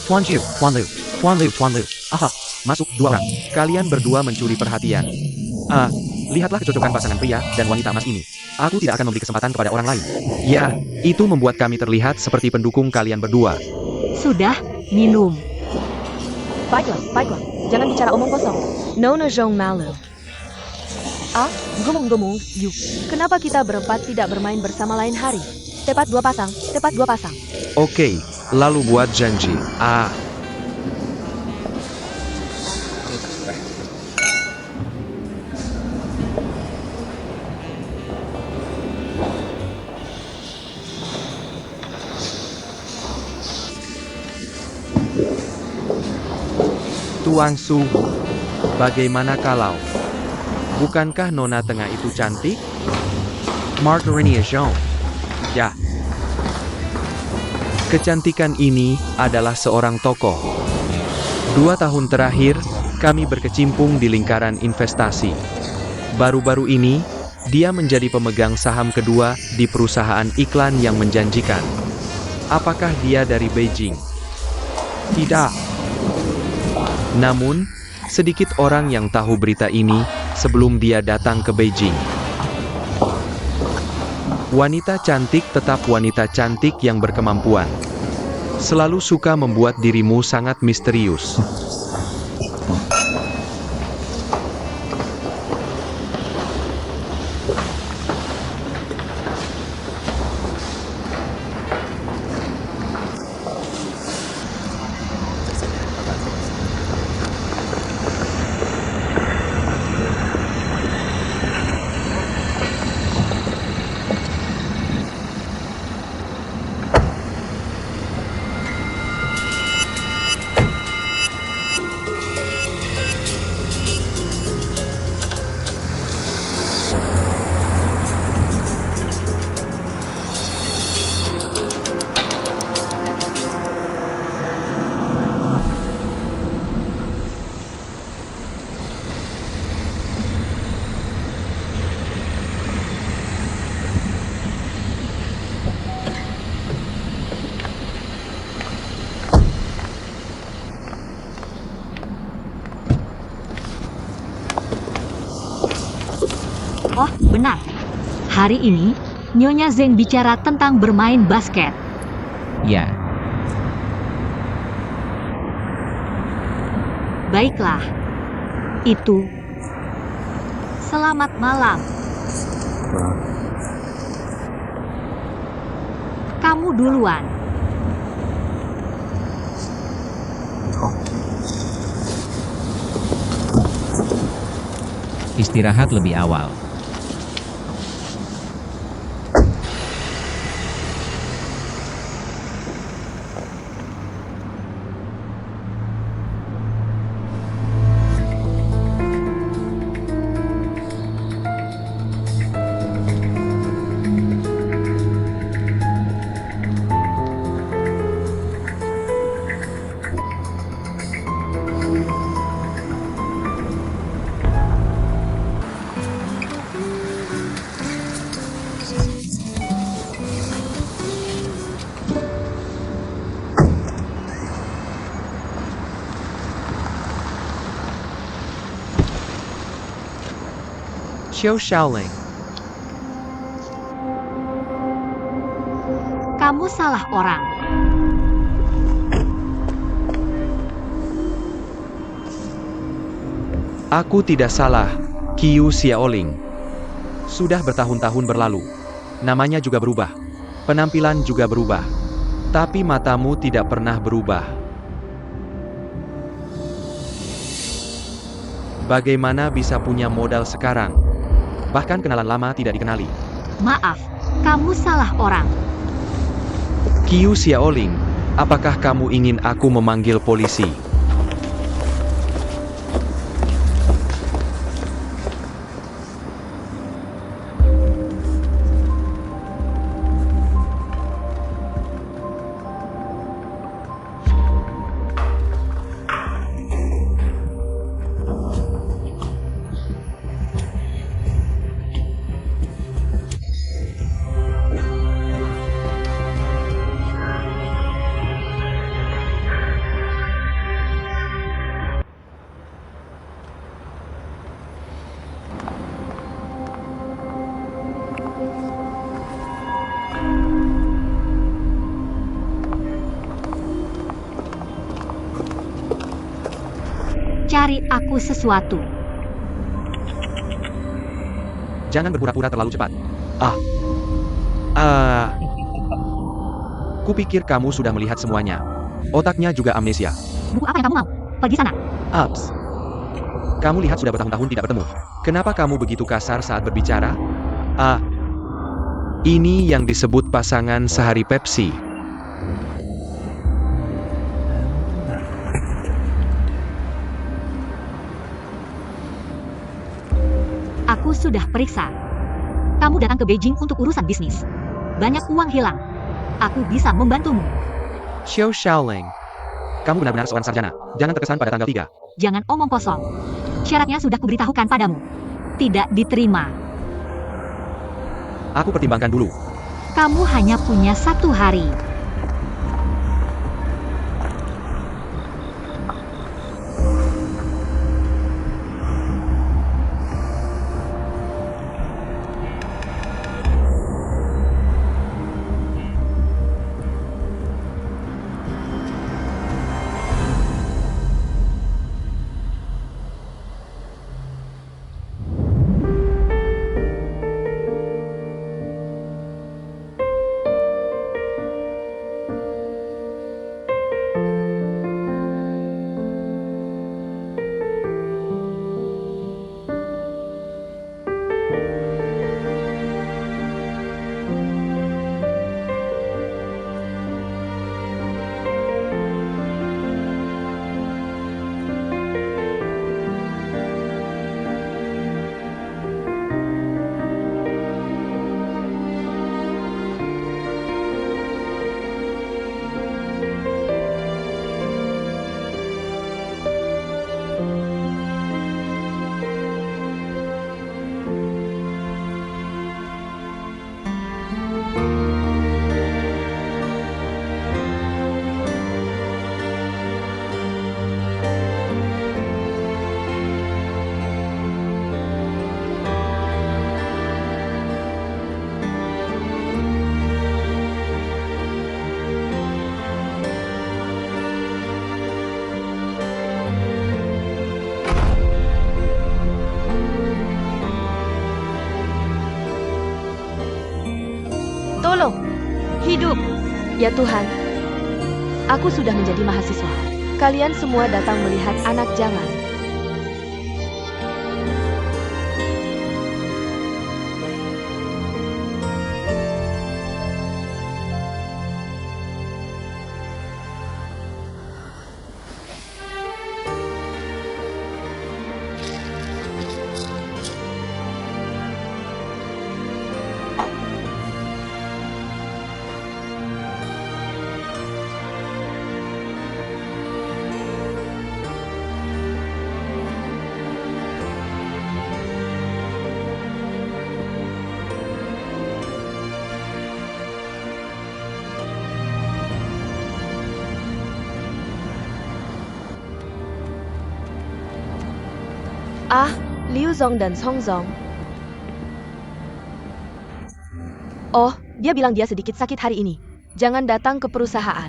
Tuan Jiu, Tuan Lu, Tuan Lu, Tuan Lu. Aha, masuk 2 orang. Kalian berdua mencuri perhatian. Lihatlah kecocokan pasangan pria dan wanita emas ini. Aku tidak akan memberi kesempatan kepada orang lain. Ya, itu membuat kami terlihat seperti pendukung kalian berdua. Sudah, minum. Baiklah, baiklah. Jangan bicara omong kosong. Nona Zhong malu. Gumung-gumung, yuk. Kenapa kita berempat tidak bermain bersama lain hari? Tepat 2 pasang, tepat 2 pasang. Oke, lalu buat janji. Tuan Su, bagaimana kalau? Bukankah nona tengah itu cantik? Margarine Jean. Ya. Kecantikan ini adalah seorang tokoh. 2 tahun terakhir, kami berkecimpung di lingkaran investasi. Baru-baru ini, dia menjadi pemegang saham kedua di perusahaan iklan yang menjanjikan. Apakah dia dari Beijing? Tidak. Namun, sedikit orang yang tahu berita ini sebelum dia datang ke Beijing. Wanita cantik tetap wanita cantik yang berkemampuan. Selalu suka membuat dirimu sangat misterius. Oh, benar. Hari ini, Nyonya Zeng bicara tentang bermain basket. Ya, Baiklah. Itu. Selamat malam. Kamu duluan. istirahat lebih awal. Xiao Shaoling. Kamu salah orang. Aku tidak salah, Qiu Xiaoling. Sudah bertahun-tahun berlalu. Namanya juga berubah. Penampilan juga berubah. Tapi matamu tidak pernah berubah. Bagaimana bisa punya modal sekarang? Bahkan kenalan lama tidak dikenali. Maaf, kamu salah orang. Qiu Xiaoling, apakah kamu ingin aku memanggil polisi? mencari aku sesuatu. Jangan berpura-pura terlalu cepat. Kupikir kamu sudah melihat semuanya. Otaknya juga amnesia. Buku apa yang kamu mau? Pergi sana. Ups. Kamu lihat sudah bertahun-tahun tidak bertemu. Kenapa kamu begitu kasar saat berbicara? Ini yang disebut pasangan sehari Pepsi. Aku sudah periksa. Kamu datang ke Beijing untuk urusan bisnis. Banyak uang hilang. Aku bisa membantumu. Xiao Xiaoleng. Kamu benar-benar seorang sarjana. Jangan terkesan pada tanggal 3. Jangan omong kosong. Syaratnya sudah kuberitahukan padamu. Tidak diterima. Aku pertimbangkan dulu. Kamu hanya punya 1 hari. Tolong, hidup. Ya Tuhan, aku sudah menjadi mahasiswa. Kalian semua datang melihat anak jangan. Liu Zong dan Song Zong. Oh, dia bilang dia sedikit sakit hari ini. Jangan datang ke perusahaan.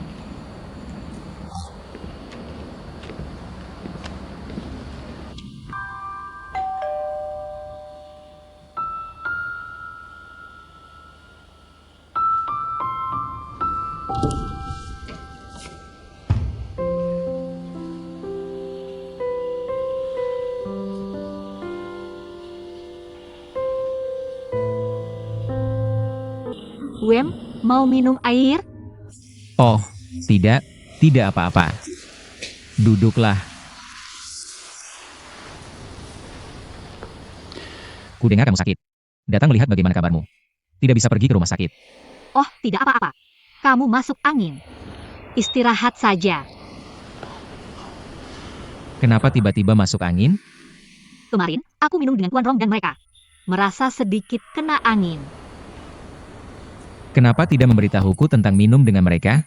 Wem, mau minum air? Oh, tidak apa-apa. Duduklah. Kudengar kamu sakit. Datang melihat bagaimana kabarmu. Tidak bisa pergi ke rumah sakit. Oh, tidak apa-apa. Kamu masuk angin. Istirahat saja. Kenapa tiba-tiba masuk angin? Kemarin, aku minum dengan Tuan Rong dan mereka. Merasa sedikit kena angin. Kenapa tidak memberitahuku tentang minum dengan mereka?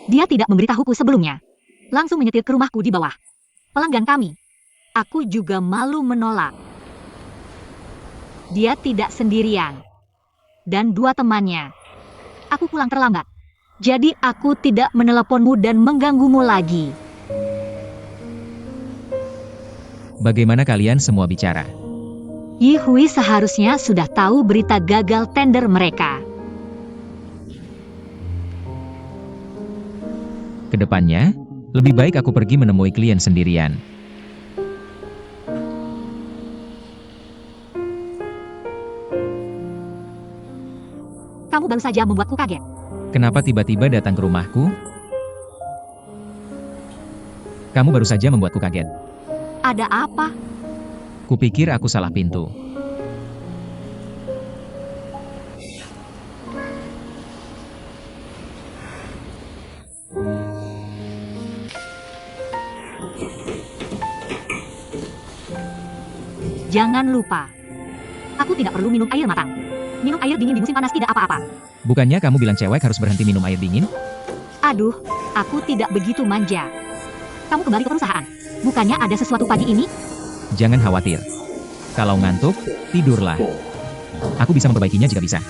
Dia tidak memberitahuku sebelumnya. Langsung menyetir ke rumahku di bawah. Pelanggan kami. Aku juga malu menolak. Dia tidak sendirian. Dan 2 temannya. Aku pulang terlambat. Jadi aku tidak meneleponmu dan mengganggumu lagi. Bagaimana kalian semua bicara? Yi Hui seharusnya sudah tahu berita gagal tender mereka. Kedepannya, lebih baik aku pergi menemui klien sendirian. Kamu baru saja membuatku kaget. Kenapa tiba-tiba datang ke rumahku? Kamu baru saja membuatku kaget. Ada apa? Kupikir aku salah pintu. Jangan lupa. Aku tidak perlu minum air matang. Minum air dingin di musim panas tidak apa-apa. Bukannya kamu bilang cewek harus berhenti minum air dingin? Aduh, aku tidak begitu manja. Kamu kembali ke perusahaan. Bukannya ada sesuatu pagi ini? Jangan khawatir. Kalau ngantuk, tidurlah. Aku bisa memperbaikinya jika bisa.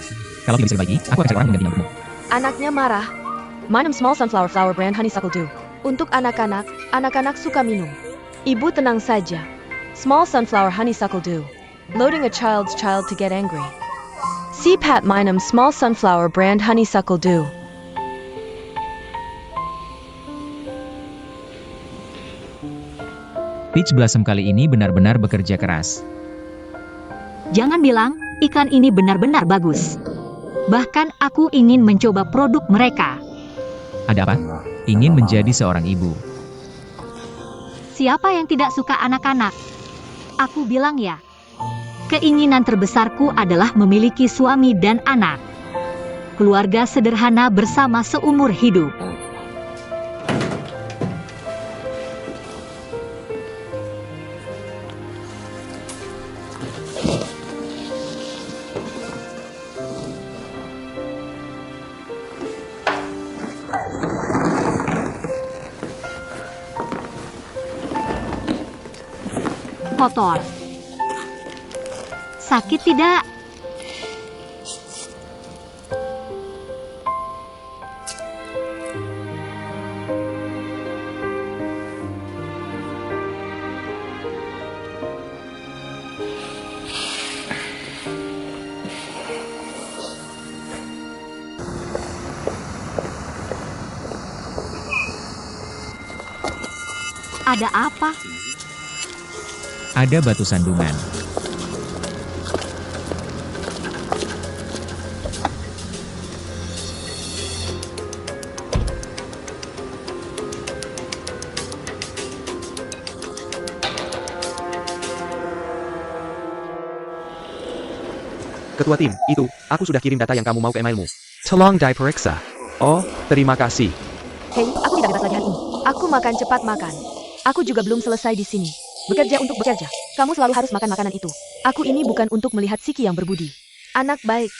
Kalau tidak bisa diperbaiki, aku akan cari orang menggantinya untukmu. Anaknya marah. Minum small sunflower flower brand Honeysuckle Dew. Untuk anak-anak, anak-anak suka minum. Ibu tenang saja. Small sunflower honeysuckle dew. Loading a child's child to get angry. CPAT minum small sunflower brand honeysuckle dew. Peach Blossom kali ini benar-benar bekerja keras. Jangan bilang, ikan ini benar-benar bagus. Bahkan aku ingin mencoba produk mereka. Ada apa? Ingin menjadi seorang ibu. Siapa yang tidak suka anak-anak? Aku bilang ya. Keinginan terbesarku adalah memiliki suami dan anak. Keluarga sederhana bersama seumur hidup. Kotor. Sakit tidak? Ada apa? Ada batu sandungan. Ketua tim, itu, aku sudah kirim data yang kamu mau ke emailmu. Tolong diperiksa. Oh, terima kasih. Hei, aku tidak bebas lagi hari ini. Aku makan cepat makan. Aku juga belum selesai di sini. Bekerja untuk bekerja. Kamu selalu harus makan makanan itu. Aku ini bukan untuk melihat Siki yang berbudi. Anak baik.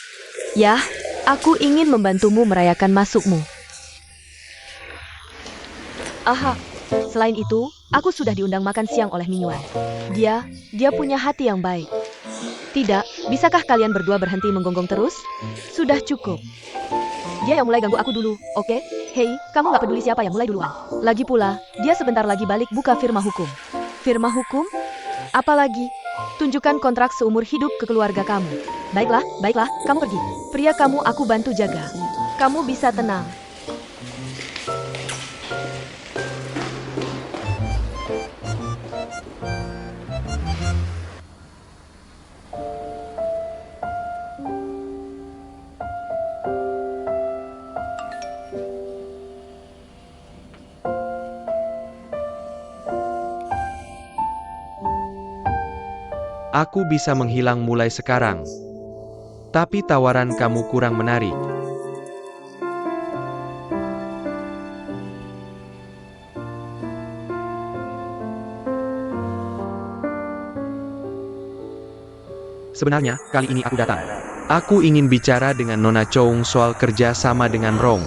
Ya, aku ingin membantumu merayakan masukmu. Aha, selain itu, aku sudah diundang makan siang oleh Minyuan. Dia punya hati yang baik. Tidak, bisakah kalian berdua berhenti menggonggong terus? Sudah cukup. Dia yang mulai ganggu aku dulu, oke? Hei, kamu gak peduli siapa yang mulai duluan. Lagi pula, dia sebentar lagi balik buka firma hukum. Firma hukum? Apalagi? Tunjukkan kontrak seumur hidup ke keluarga kamu. Baiklah, kamu pergi. Pria kamu aku bantu jaga. Kamu bisa tenang. Aku bisa menghilang mulai sekarang. Tapi tawaran kamu kurang menarik. Sebenarnya, kali ini aku datang. Aku ingin bicara dengan Nona Choung soal kerja sama dengan Rong.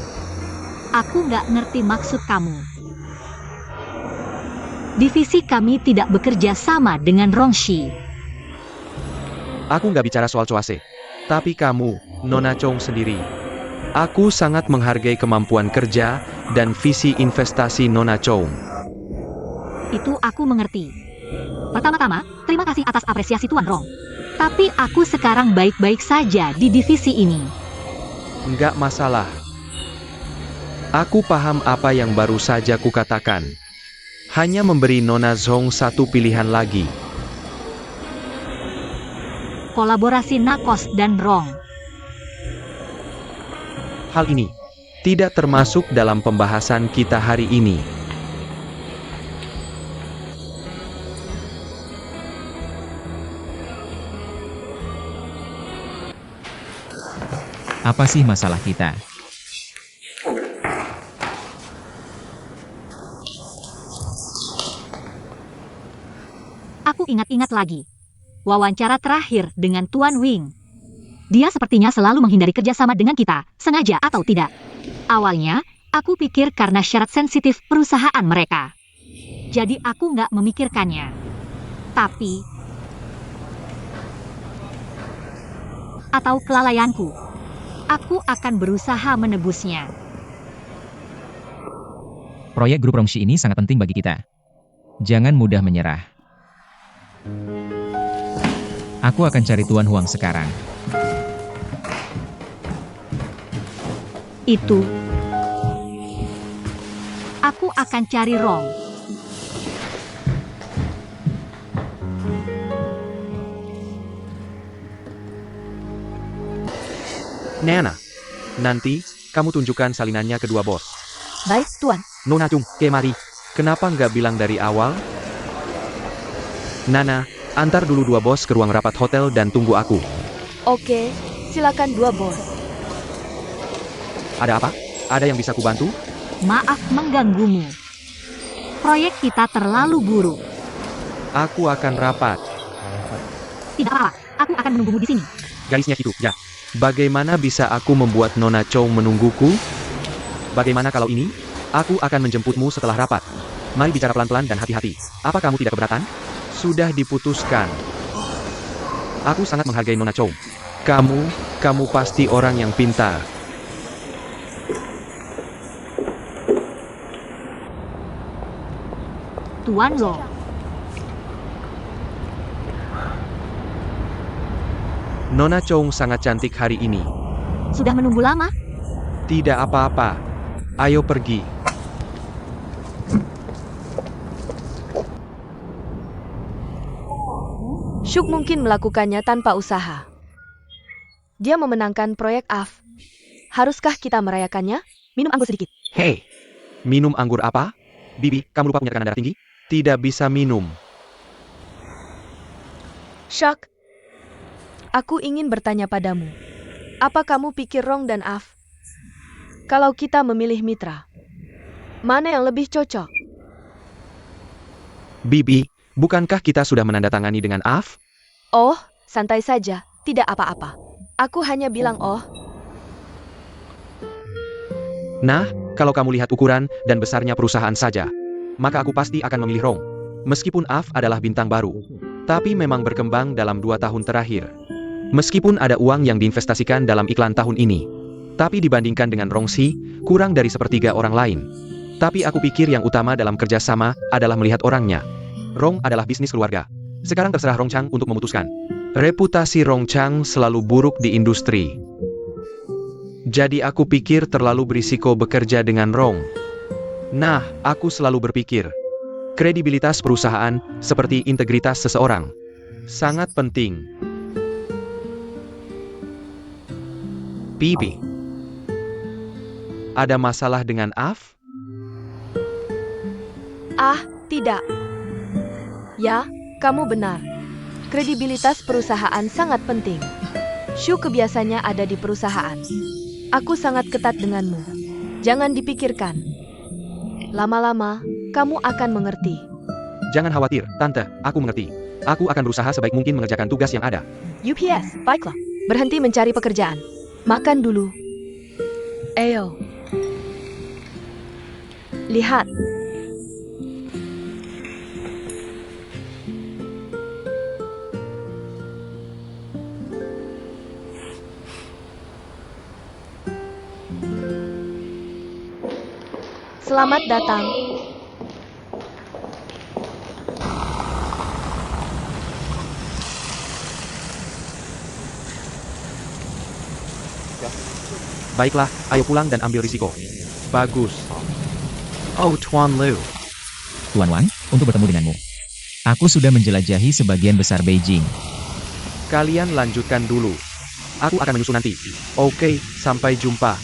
Aku nggak ngerti maksud kamu. Divisi kami tidak bekerja sama dengan Rongshi. Aku nggak bicara soal Choase. Tapi kamu, Nona Choung sendiri. Aku sangat menghargai kemampuan kerja dan visi investasi Nona Choung. Itu aku mengerti. Pertama-tama, terima kasih atas apresiasi Tuan Rong. Tapi aku sekarang baik-baik saja di divisi ini. Nggak masalah. Aku paham apa yang baru saja kukatakan. Hanya memberi Nona Zhong satu pilihan lagi. Kolaborasi Nakos dan Rong. Hal ini tidak termasuk dalam pembahasan kita hari ini. Apa sih masalah kita? Aku ingat-ingat lagi. Wawancara terakhir dengan Tuan Wing. Dia sepertinya selalu menghindari kerjasama dengan kita, sengaja atau tidak. Awalnya, aku pikir karena syarat sensitif perusahaan mereka. Jadi aku nggak memikirkannya. Tapi... atau kelalaianku. Aku akan berusaha menebusnya. Proyek grup Rongshi ini sangat penting bagi kita. Jangan mudah menyerah. Aku akan cari Tuan Huang sekarang. Itu. Aku akan cari Rong. Nana, nanti kamu tunjukkan salinannya ke dua bos. Baik, Tuan. Nona Chung, kemari. Kenapa nggak bilang dari awal? Nana, antar dulu dua bos ke ruang rapat hotel dan tunggu aku. Oke, silakan dua bos. Ada apa? Ada yang bisa kubantu? Maaf mengganggumu. Proyek kita terlalu buruk. Aku akan rapat. Tidak apa-apa, aku akan menunggumu di sini. Garisnya itu, ya. Bagaimana bisa aku membuat Nona Chow menungguku? Bagaimana kalau ini? Aku akan menjemputmu setelah rapat. Mari bicara pelan-pelan dan hati-hati. Apa kamu tidak keberatan? Sudah diputuskan. Aku sangat menghargai Nona Chow. Kamu pasti orang yang pintar. Tuan Lo. Nona Chow sangat cantik hari ini. Sudah menunggu lama? Tidak apa-apa. Ayo pergi. Shuk mungkin melakukannya tanpa usaha. Dia memenangkan proyek AF. Haruskah kita merayakannya? Minum anggur sedikit. Hei, minum anggur apa? Bibi, kamu lupa punya tekanan darah tinggi? Tidak bisa minum. Shuk, aku ingin bertanya padamu. Apa kamu pikir Rong dan AF? Kalau kita memilih mitra, mana yang lebih cocok? Bibi, bukankah kita sudah menandatangani dengan AF? Oh, santai saja, tidak apa-apa. Aku hanya bilang oh. Nah, kalau kamu lihat ukuran dan besarnya perusahaan saja, maka aku pasti akan memilih Rong. Meskipun AF adalah bintang baru, tapi memang berkembang dalam 2 tahun terakhir. Meskipun ada uang yang diinvestasikan dalam iklan tahun ini, tapi dibandingkan dengan Rongshi, kurang dari sepertiga orang lain. Tapi aku pikir yang utama dalam kerjasama adalah melihat orangnya. Rong adalah bisnis keluarga. Sekarang terserah Rong Chang untuk memutuskan. Reputasi Rong Chang selalu buruk di industri. Jadi aku pikir terlalu berisiko bekerja dengan Rong. Nah, aku selalu berpikir, kredibilitas perusahaan seperti integritas seseorang sangat penting. Bibi, ada masalah dengan AF? Ah, tidak. Ya, kamu benar. Kredibilitas perusahaan sangat penting. Shu kebiasaannya ada di perusahaan. Aku sangat ketat denganmu. Jangan dipikirkan. Lama-lama, kamu akan mengerti. Jangan khawatir, Tante, aku mengerti. Aku akan berusaha sebaik mungkin mengerjakan tugas yang ada. UPS, baiklah. Berhenti mencari pekerjaan. Makan dulu. Ayo. Lihat. Selamat datang. Baiklah, ayo pulang dan ambil risiko. Bagus. Oh, Tuan Lu. Tuan Wang, untuk bertemu denganmu. Aku sudah menjelajahi sebagian besar Beijing. Kalian lanjutkan dulu. Aku akan menyusul nanti. Oke, sampai jumpa.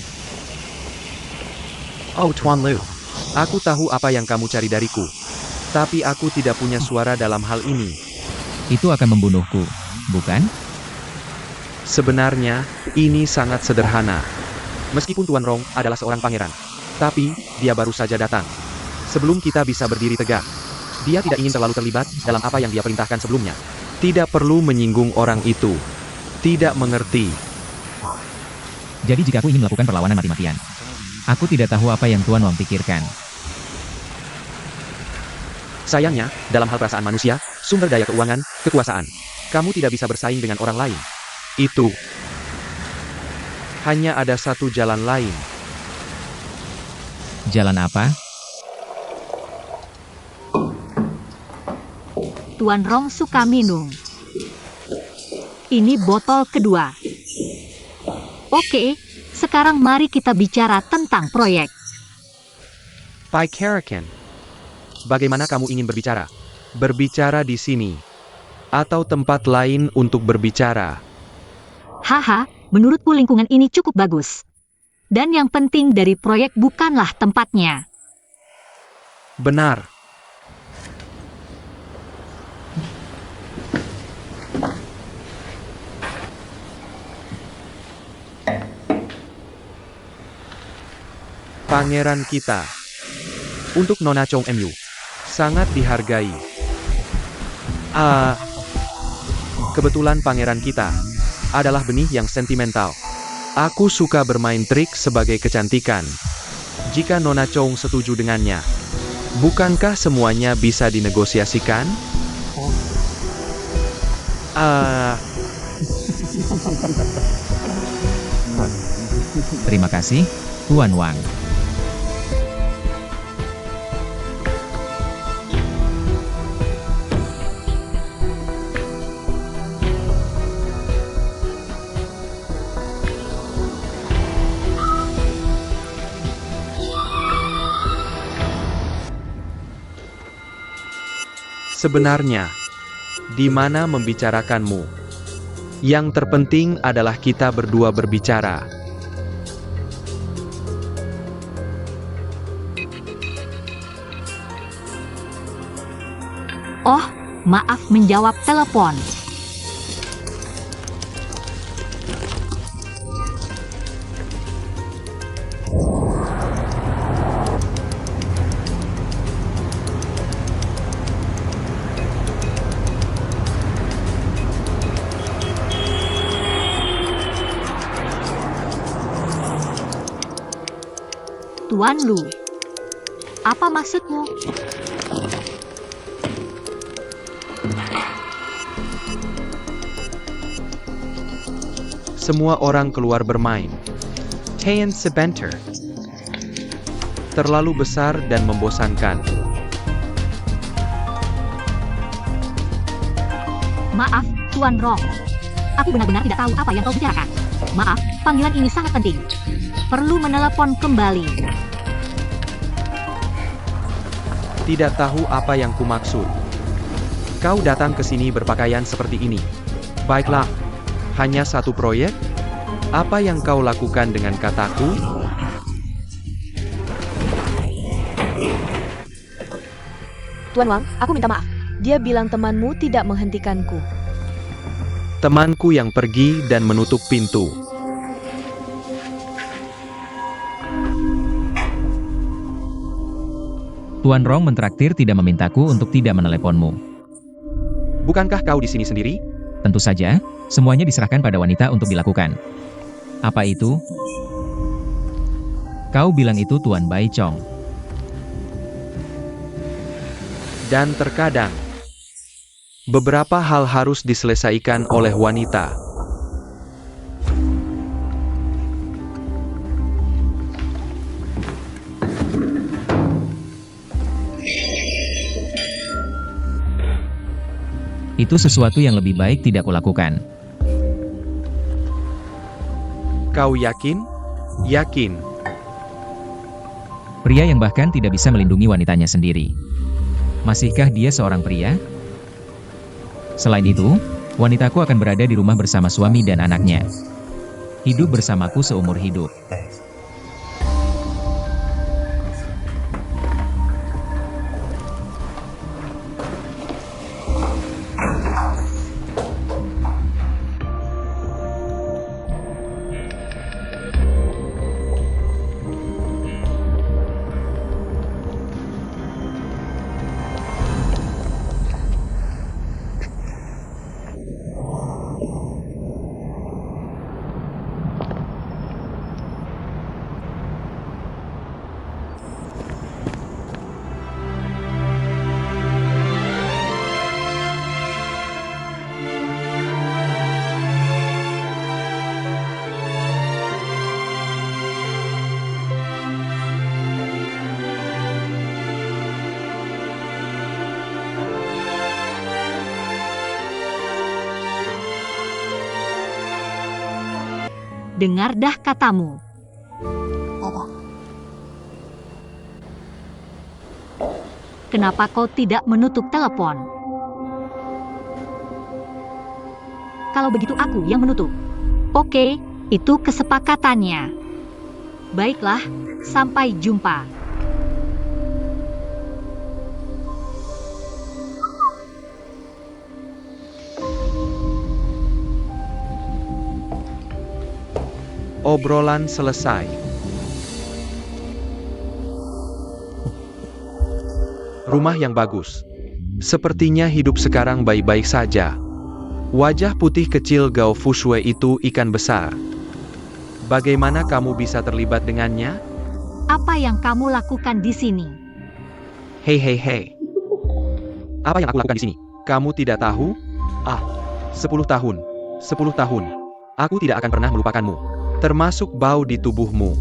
Oh, Tuan Lu. Aku tahu apa yang kamu cari dariku. Tapi aku tidak punya suara dalam hal ini. Itu akan membunuhku, bukan? Sebenarnya, ini sangat sederhana. Meskipun Tuan Rong adalah seorang pangeran. Tapi, dia baru saja datang. Sebelum kita bisa berdiri tegak. Dia tidak ingin terlalu terlibat dalam apa yang dia perintahkan sebelumnya. Tidak perlu menyinggung orang itu. Tidak mengerti. Jadi jika aku ingin melakukan perlawanan mati-matian, aku tidak tahu apa yang Tuan Wang pikirkan. Sayangnya, dalam hal perasaan manusia, sumber daya keuangan, kekuasaan, kamu tidak bisa bersaing dengan orang lain. Itu. Hanya ada satu jalan lain. Jalan apa? Tuan Rong suka minum. Ini botol kedua. Oke, sekarang mari kita bicara tentang proyek. Pai Karakan. Bagaimana kamu ingin berbicara? Berbicara di sini. Atau tempat lain untuk berbicara. Haha, menurutku lingkungan ini cukup bagus. Dan yang penting dari proyek bukanlah tempatnya. Benar. Pangeran kita. Untuk Nona Chong MU. Sangat dihargai. Kebetulan pangeran kita adalah benih yang sentimental. Aku suka bermain trik sebagai kecantikan. Jika Nona Chong setuju dengannya, bukankah semuanya bisa dinegosiasikan? Terima kasih, Tuan Wang. Sebenarnya, di mana membicarakanmu? Yang terpenting adalah kita berdua berbicara. Oh, maaf menjawab telepon. Tuan Lu, apa maksudmu? Semua orang keluar bermain. Heian sebentar. Terlalu besar dan membosankan. Maaf, Tuan Rong. Aku benar-benar tidak tahu apa yang kau bicarakan. Maaf, panggilan ini sangat penting. Perlu menelepon kembali. Tidak tahu apa yang kumaksud. Kau datang ke sini berpakaian seperti ini. Baiklah, hanya satu proyek? Apa yang kau lakukan dengan kataku? Tuan Wang, aku minta maaf. Dia bilang temanmu tidak menghentikanku. Temanku yang pergi dan menutup pintu. Tuan Rong mentraktir tidak memintaku untuk tidak meneleponmu. Bukankah kau di sini sendiri? Tentu saja, semuanya diserahkan pada wanita untuk dilakukan. Apa itu? Kau bilang itu Tuan Bai Chong. Dan terkadang, beberapa hal harus diselesaikan oleh wanita. Itu sesuatu yang lebih baik tidak kulakukan. Kau yakin? Yakin? Pria yang bahkan tidak bisa melindungi wanitanya sendiri. Masihkah dia seorang pria? Selain itu, wanitaku akan berada di rumah bersama suami dan anaknya. Hidup bersamaku seumur hidup. Dengar dah katamu. Kenapa kau tidak menutup telepon? Kalau begitu aku yang menutup. Oke, itu kesepakatannya. Baiklah, sampai jumpa. Obrolan selesai. Rumah yang bagus. Sepertinya hidup sekarang baik-baik saja. Wajah putih kecil Gao Fushui itu ikan besar. Bagaimana kamu bisa terlibat dengannya? Apa yang kamu lakukan di sini? Hei hei hei. Apa yang aku lakukan di sini? Kamu tidak tahu? 10 tahun. 10 tahun. Aku tidak akan pernah melupakanmu. Termasuk bau di tubuhmu.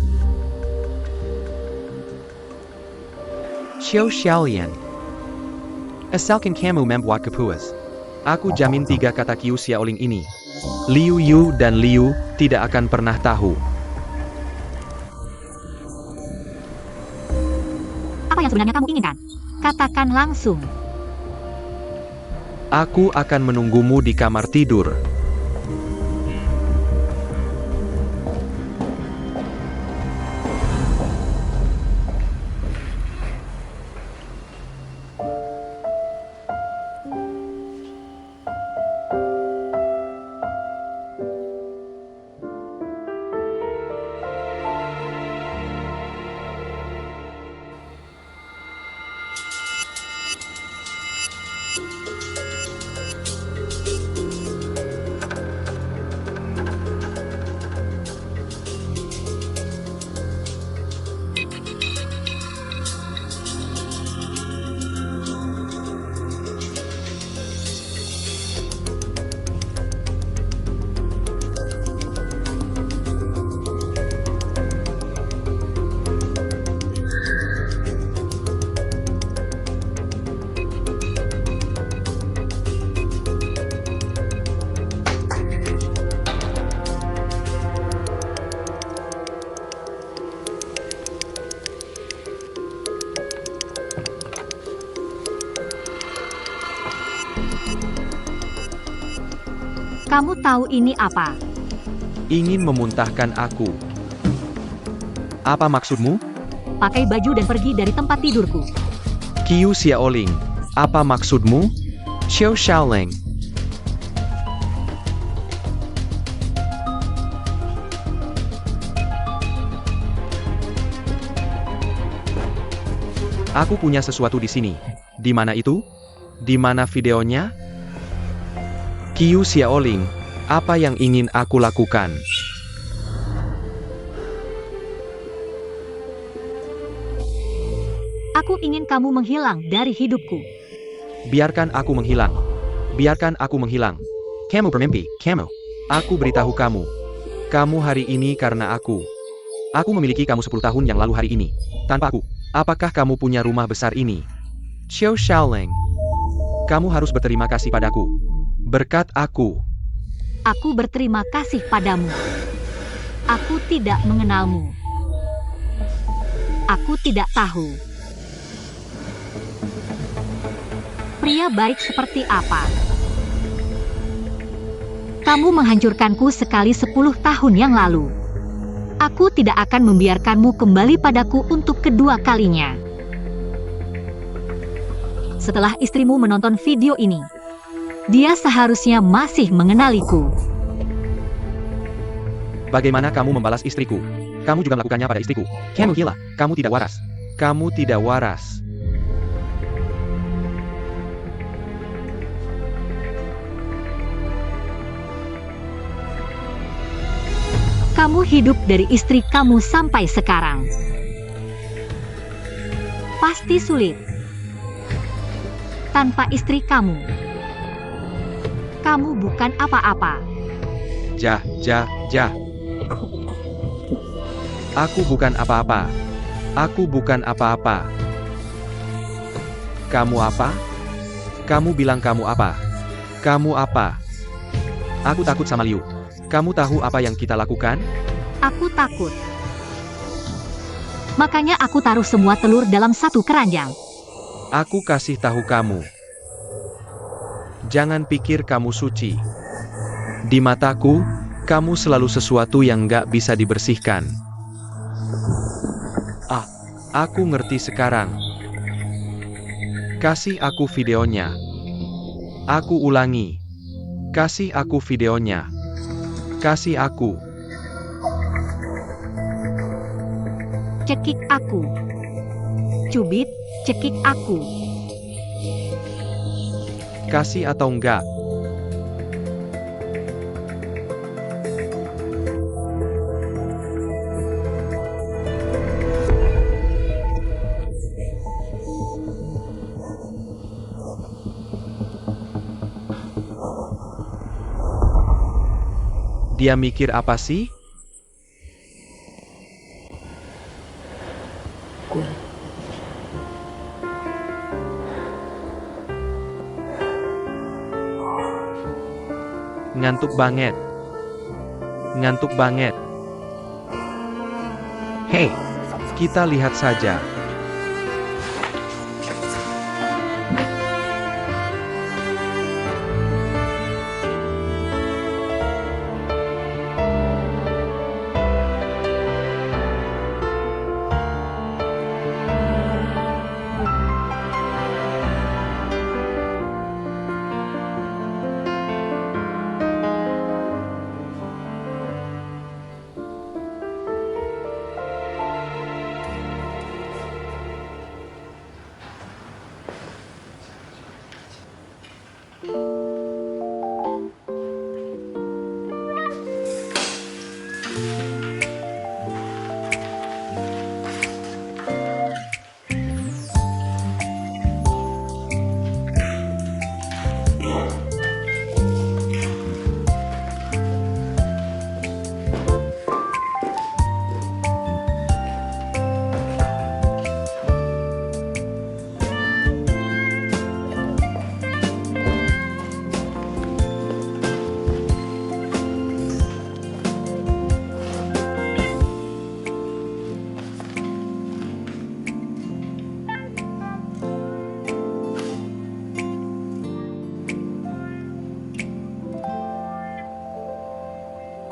Xiao Xiaolian. Asalkan kamu membuat kepuas. Aku jamin 3 kata Qiu Xiaoling ini. Liu Yu dan Liu tidak akan pernah tahu. Apa yang sebenarnya kamu inginkan? Katakan langsung. Aku akan menunggumu di kamar tidur. Kamu tahu ini apa? Ingin memuntahkan aku. Apa maksudmu? Pakai baju dan pergi dari tempat tidurku. Qiu Xiaoling. Apa maksudmu? Xiao Xiaoling. Aku punya sesuatu di sini. Di mana itu? Di mana videonya? Qiu Xiaoling, apa yang ingin aku lakukan? Aku ingin kamu menghilang dari hidupku. Biarkan aku menghilang. Biarkan aku menghilang. Kamu bermimpi, kamu. Aku beritahu kamu. Kamu hari ini karena aku. Aku memiliki kamu 10 tahun yang lalu hari ini. Tanpa aku, apakah kamu punya rumah besar ini? Xiao Xiaoling. Kamu harus berterima kasih padaku. Berkat aku. Aku berterima kasih padamu. Aku tidak mengenalmu. Aku tidak tahu. Pria baik seperti apa? Kamu menghancurkanku sekali 10 tahun yang lalu. Aku tidak akan membiarkanmu kembali padaku untuk kedua kalinya. Setelah istrimu menonton video ini, dia seharusnya masih mengenaliku. Bagaimana kamu membalas istriku? Kamu juga melakukannya pada istriku. Kamu gila, kamu tidak waras. Kamu tidak waras. Kamu hidup dari istri kamu sampai sekarang. Pasti sulit. Tanpa istri kamu, kamu bukan apa-apa. Jah. Aku bukan apa-apa. Aku bukan apa-apa. Kamu apa? Kamu bilang kamu apa? Kamu apa? Aku takut sama Liu. Kamu tahu apa yang kita lakukan? Aku takut. Makanya aku taruh semua telur dalam satu keranjang. Aku kasih tahu kamu. Jangan pikir kamu suci. Di mataku, kamu selalu sesuatu yang gak bisa dibersihkan. Aku ngerti sekarang. Kasih aku videonya. Aku ulangi. Kasih aku videonya. Kasih aku. Cekik aku. Cubit, cekik aku. Kasih atau enggak? Dia mikir apa sih? Ngantuk banget. Ngantuk banget. Hei, kita lihat saja.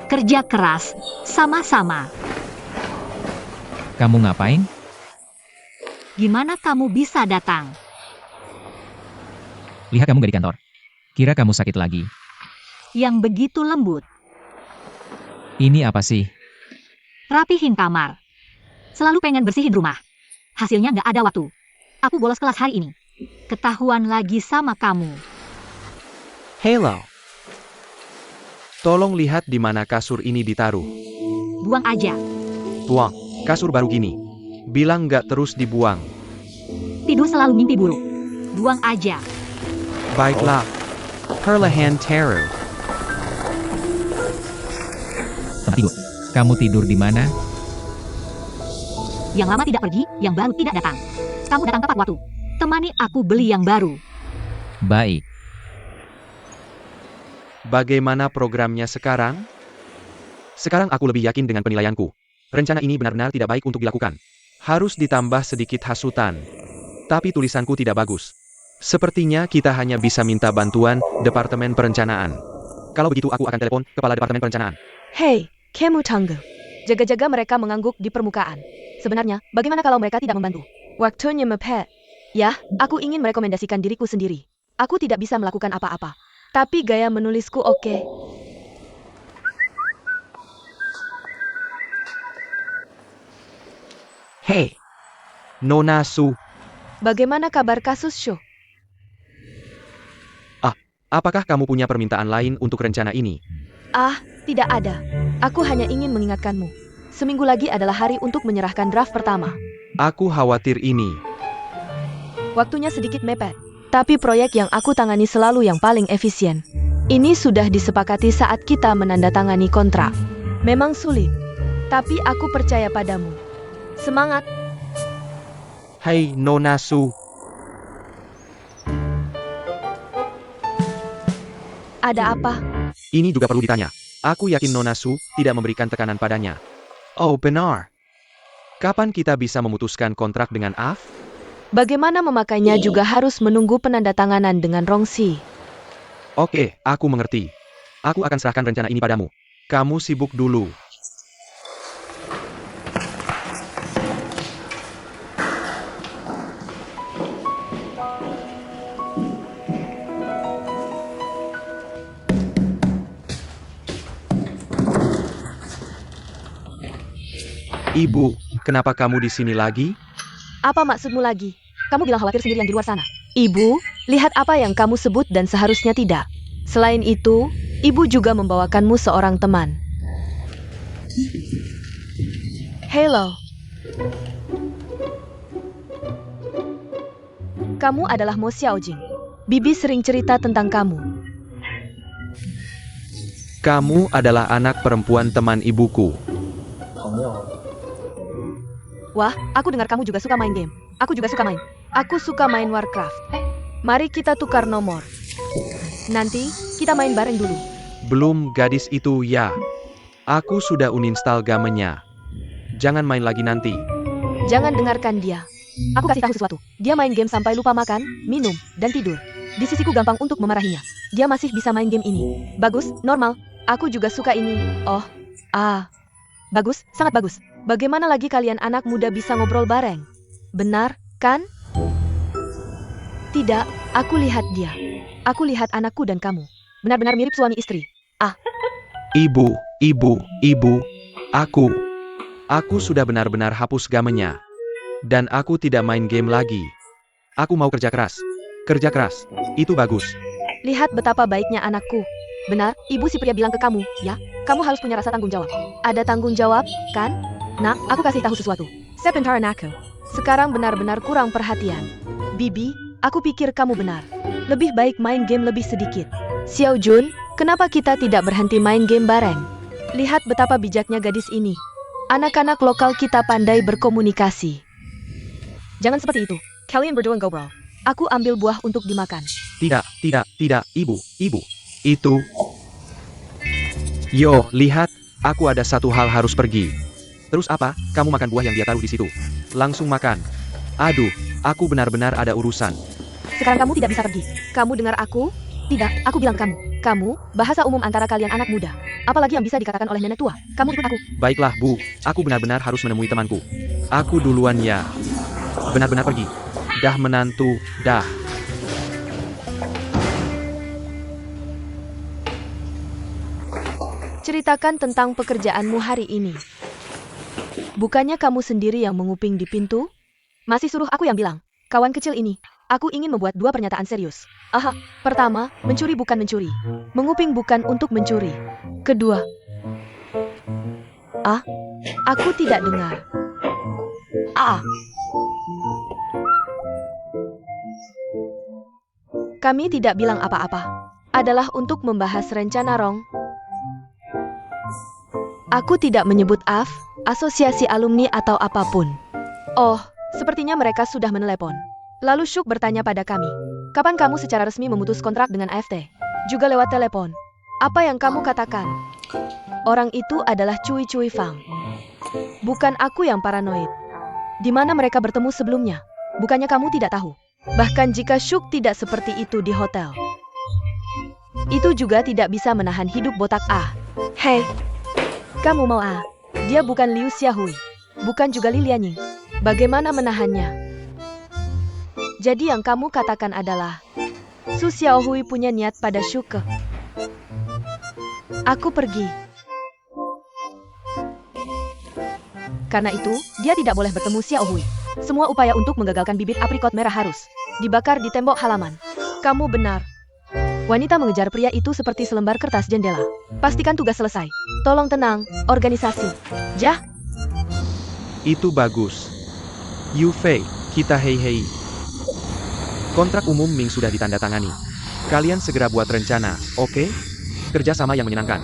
Kerja keras, sama-sama. Kamu ngapain? Gimana kamu bisa datang? Lihat kamu gak di kantor. Kira kamu sakit lagi. Yang begitu lembut. Ini apa sih? Rapihin kamar. Selalu pengen bersihin rumah. Hasilnya nggak ada waktu. Aku bolos kelas hari ini. Ketahuan lagi sama kamu. Hello. Tolong lihat di mana kasur ini ditaruh. Buang aja. Buang, kasur baru gini. Bilang nggak terus dibuang. Tidur selalu mimpi buruk. Buang aja. Baiklah. Perlahan taruh. Tempat tidur. Kamu tidur di mana? Yang lama tidak pergi, yang baru tidak datang. Kamu datang tepat waktu. Temani aku beli yang baru. Baik. Bagaimana programnya sekarang? Sekarang aku lebih yakin dengan penilaianku. Rencana ini benar-benar tidak baik untuk dilakukan. Harus ditambah sedikit hasutan. Tapi tulisanku tidak bagus. Sepertinya kita hanya bisa minta bantuan Departemen Perencanaan. Kalau begitu aku akan telepon Kepala Departemen Perencanaan. Hei, kamu tangga. Jaga-jaga mereka mengangguk di permukaan. Sebenarnya, bagaimana kalau mereka tidak membantu? Waktunya mepet. Ya, aku ingin merekomendasikan diriku sendiri. Aku tidak bisa melakukan apa-apa. Tapi gaya menulisku oke. Hei, Nona Su. Bagaimana kabar kasus Sho? Apakah kamu punya permintaan lain untuk rencana ini? Ah, tidak ada. Aku hanya ingin mengingatkanmu. Seminggu lagi adalah hari untuk menyerahkan draft pertama. Aku khawatir ini. Waktunya sedikit mepet. Tapi proyek yang aku tangani selalu yang paling efisien. Ini sudah disepakati saat kita menandatangani kontrak. Memang sulit. Tapi aku percaya padamu. Semangat! Hai Nona Su. Ada apa? Ini juga perlu ditanya. Aku yakin Nona Su tidak memberikan tekanan padanya. Oh benar. Kapan kita bisa memutuskan kontrak dengan Af? Bagaimana memakainya juga harus menunggu penandatanganan dengan Rongsi. Oke, aku mengerti. Aku akan serahkan rencana ini padamu. Kamu sibuk dulu. Ibu, kenapa kamu di sini lagi? Apa maksudmu lagi? Kamu bilang khawatir sendirian di luar sana. Ibu, lihat apa yang kamu sebut dan seharusnya tidak. Selain itu, ibu juga membawakanmu seorang teman. Hello. Kamu adalah Mo Xiaojing. Bibi sering cerita tentang kamu. Kamu adalah anak perempuan teman ibuku. Wah, aku dengar kamu juga suka main game. Aku juga suka main. Aku suka main Warcraft. Mari kita tukar nomor. Nanti, kita main bareng dulu. Belum gadis itu ya. Aku sudah uninstall gamenya. Jangan main lagi nanti. Jangan dengarkan dia. Aku kasih tahu sesuatu. Dia main game sampai lupa makan, minum, dan tidur. Di sisiku gampang untuk memarahinya. Dia masih bisa main game ini. Bagus, normal. Aku juga suka ini. Oh, bagus, sangat bagus. Bagaimana lagi kalian anak muda bisa ngobrol bareng? Benar, kan? Tidak, aku lihat dia. Aku lihat anakku dan kamu. Benar-benar mirip suami istri. Ibu. Aku sudah benar-benar hapus gamenya. Dan aku tidak main game lagi. Aku mau kerja keras. Kerja keras. Itu bagus. Lihat betapa baiknya anakku. Benar, ibu si pria bilang ke kamu, ya? Kamu harus punya rasa tanggung jawab. Ada tanggung jawab, kan? Nak, aku kasih tahu sesuatu. Sebentar anakku. Sekarang benar-benar kurang perhatian. Bibi, aku pikir kamu benar. Lebih baik main game lebih sedikit. Xiao Jun, kenapa kita tidak berhenti main game bareng? Lihat betapa bijaknya gadis ini. Anak-anak lokal kita pandai berkomunikasi. Jangan seperti itu. Kalian berdua ngobrol. Aku ambil buah untuk dimakan. Tidak, ibu. Itu. Yo, lihat, aku ada satu hal harus pergi. Terus apa? Kamu makan buah yang dia taruh di situ. Langsung makan. Aduh, aku benar-benar ada urusan. Sekarang kamu tidak bisa pergi. Kamu dengar aku? Tidak, aku bilang kamu. Kamu, bahasa umum antara kalian anak muda. Apalagi yang bisa dikatakan oleh nenek tua. Kamu ikut aku. Baiklah, Bu. Aku benar-benar harus menemui temanku. Aku duluan ya. Benar-benar pergi. Dah menantu, dah. Ceritakan tentang pekerjaanmu hari ini. Bukannya kamu sendiri yang menguping di pintu? Masih suruh aku yang bilang. Kawan kecil ini, aku ingin membuat 2 pernyataan serius. Pertama, mencuri bukan mencuri. Menguping bukan untuk mencuri. Kedua, aku tidak dengar. Kami tidak bilang apa-apa. Adalah untuk membahas rencana Rong. Aku tidak menyebut AF, asosiasi alumni atau apapun. Oh, sepertinya mereka sudah menelepon. Lalu Shuk bertanya pada kami, kapan kamu secara resmi memutus kontrak dengan AFT? Juga lewat telepon. Apa yang kamu katakan? Orang itu adalah Cui Cui Fang. Bukan aku yang paranoid. Di mana mereka bertemu sebelumnya? Bukannya kamu tidak tahu? Bahkan jika Shuk tidak seperti itu di hotel, itu juga tidak bisa menahan hidup botak A. Hei, kamu mau A? Dia bukan Liu Xiaohui, bukan juga Li Lianying. Bagaimana menahannya? Jadi yang kamu katakan adalah Su Xiaohui punya niat pada Shuk. Aku pergi. Karena itu, dia tidak boleh bertemu Xiaohui. Semua upaya untuk menggagalkan bibit aprikot merah harus dibakar di tembok halaman. Kamu benar. Wanita mengejar pria itu seperti selembar kertas jendela. Pastikan tugas selesai. Tolong tenang, organisasi. Jah. Itu bagus. Yu Fei, kita hei. Kontrak umum Ming sudah ditandatangani. Kalian segera buat rencana, oke? Kerja sama yang menyenangkan.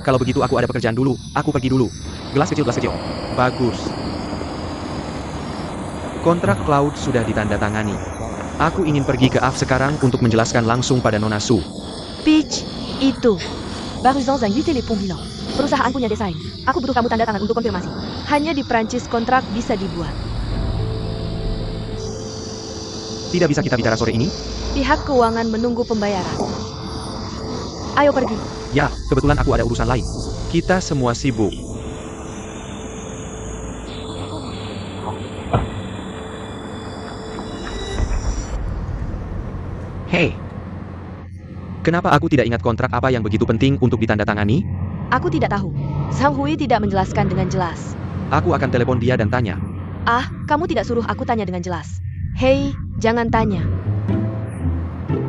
Kalau begitu aku ada pekerjaan dulu, aku pergi dulu. Gelas kecil. Bagus. Kontrak Cloud sudah ditandatangani. Aku ingin pergi ke AF sekarang untuk menjelaskan langsung pada Nona Su. Peach, itu. Barusan Zhang Yu telepon bilang. Perusahaan punya desain. Aku butuh kamu tanda tangan untuk konfirmasi. Hanya di Prancis kontrak bisa dibuat. Tidak bisa kita bicara sore ini? Pihak keuangan menunggu pembayaran. Ayo pergi. Ya, kebetulan aku ada urusan lain. Kita semua sibuk. Hei, kenapa aku tidak ingat kontrak apa yang begitu penting untuk ditandatangani? Aku tidak tahu. Zhang Hui tidak menjelaskan dengan jelas. Aku akan telepon dia dan tanya. Ah, kamu tidak suruh aku tanya dengan jelas. Hei, jangan tanya.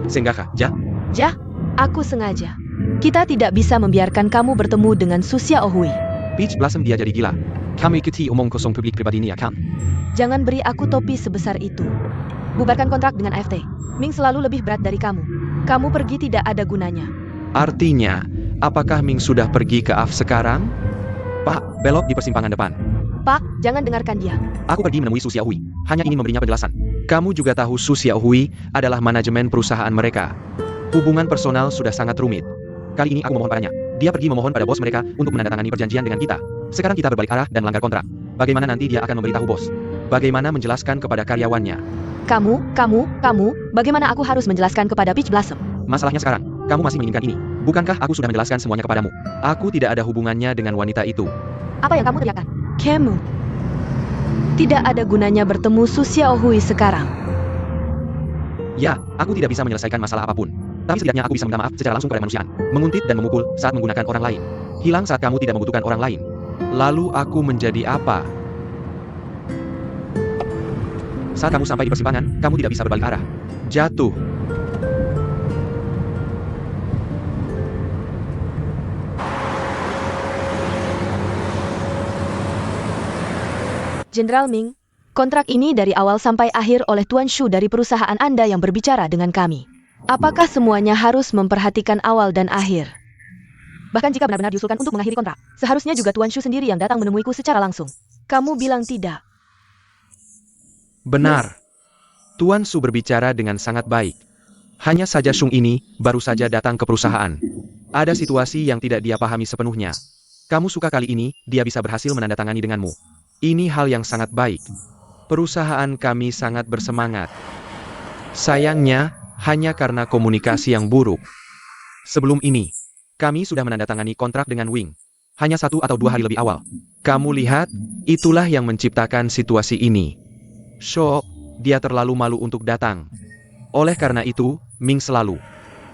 Senggakah, Ja? Jah, aku sengaja. Kita tidak bisa membiarkan kamu bertemu dengan Su Xiaohui. Peach Blossom dia jadi gila. Kamu ikuti omong kosong publik pribadi ini ya kan? Jangan beri aku topi sebesar itu. Bubarkan kontrak dengan AFT. Ming selalu lebih berat dari kamu. Kamu pergi tidak ada gunanya. Artinya, apakah Ming sudah pergi ke AF sekarang? Pak, belok di persimpangan depan. Pak, jangan dengarkan dia. Aku pergi menemui Su Xiaohui, hanya ingin memberinya penjelasan. Kamu juga tahu Su Xiaohui adalah manajemen perusahaan mereka. Hubungan personal sudah sangat rumit. Kali ini aku memohon padanya. Dia pergi memohon pada bos mereka untuk menandatangani perjanjian dengan kita. Sekarang kita berbalik arah dan melanggar kontrak. Bagaimana nanti dia akan memberitahu bos? Bagaimana menjelaskan kepada karyawannya? Kamu, bagaimana aku harus menjelaskan kepada Peach Blossom? Masalahnya sekarang, kamu masih menginginkan ini. Bukankah aku sudah menjelaskan semuanya kepadamu? Aku tidak ada hubungannya dengan wanita itu. Apa yang kamu teriakan? Kamu. Tidak ada gunanya bertemu Su Xiaohui sekarang. Ya, aku tidak bisa menyelesaikan masalah apapun. Tapi setidaknya aku bisa minta maaf secara langsung pada manusia. Menguntit dan memukul saat menggunakan orang lain. Hilang saat kamu tidak membutuhkan orang lain. Lalu aku menjadi apa? Saat kamu sampai di persimpangan, kamu tidak bisa berbalik arah. Jatuh. Jenderal Ming, kontrak ini dari awal sampai akhir oleh Tuan Shu dari perusahaan Anda yang berbicara dengan kami. Apakah semuanya harus memperhatikan awal dan akhir? Bahkan jika benar-benar diusulkan untuk mengakhiri kontrak, seharusnya juga Tuan Shu sendiri yang datang menemuiku secara langsung. Kamu bilang tidak. Benar. Tuan Su berbicara dengan sangat baik. Hanya saja Shung ini baru saja datang ke perusahaan. Ada situasi yang tidak dia pahami sepenuhnya. Kamu suka kali ini, dia bisa berhasil menandatangani denganmu. Ini hal yang sangat baik. Perusahaan kami sangat bersemangat. Sayangnya, hanya karena komunikasi yang buruk. Sebelum ini, kami sudah menandatangani kontrak dengan Wing. Hanya 1 atau 2 hari lebih awal. Kamu lihat, itulah yang menciptakan situasi ini. Sho, dia terlalu malu untuk datang. Oleh karena itu, Ming selalu.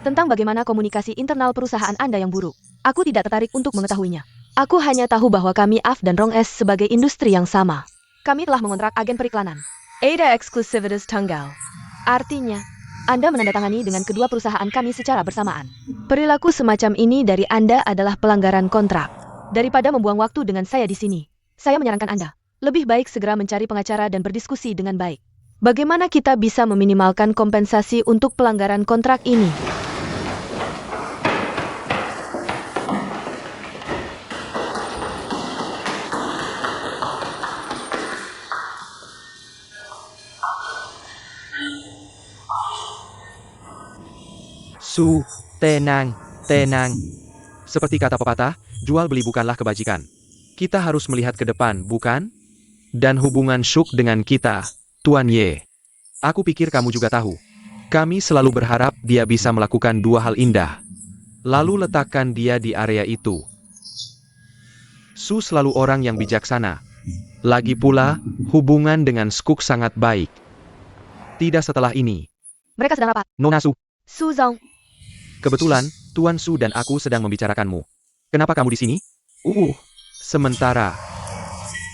Tentang bagaimana komunikasi internal perusahaan Anda yang buruk, aku tidak tertarik untuk mengetahuinya. Aku hanya tahu bahwa kami AF dan Rong S sebagai industri yang sama. Kami telah mengontrak agen periklanan. Ada Exclusivitas Tunggal. Artinya, Anda menandatangani dengan kedua perusahaan kami secara bersamaan. Perilaku semacam ini dari Anda adalah pelanggaran kontrak. Daripada membuang waktu dengan saya di sini, saya menyarankan Anda lebih baik segera mencari pengacara dan berdiskusi dengan baik. Bagaimana kita bisa meminimalkan kompensasi untuk pelanggaran kontrak ini? Su, tenang, tenang. Seperti kata pepatah, jual beli bukanlah kebajikan. Kita harus melihat ke depan, bukan? Dan hubungan Shuk dengan kita, Tuan Ye. Aku pikir kamu juga tahu. Kami selalu berharap dia bisa melakukan dua hal indah. Lalu letakkan dia di area itu. Su selalu orang yang bijaksana. Lagi pula, hubungan dengan Skuk sangat baik. Tidak setelah ini. Mereka sedang rapat. Nona Su, Su Zong, kebetulan, Tuan Su dan aku sedang membicarakanmu. Kenapa kamu di sini? Sementara,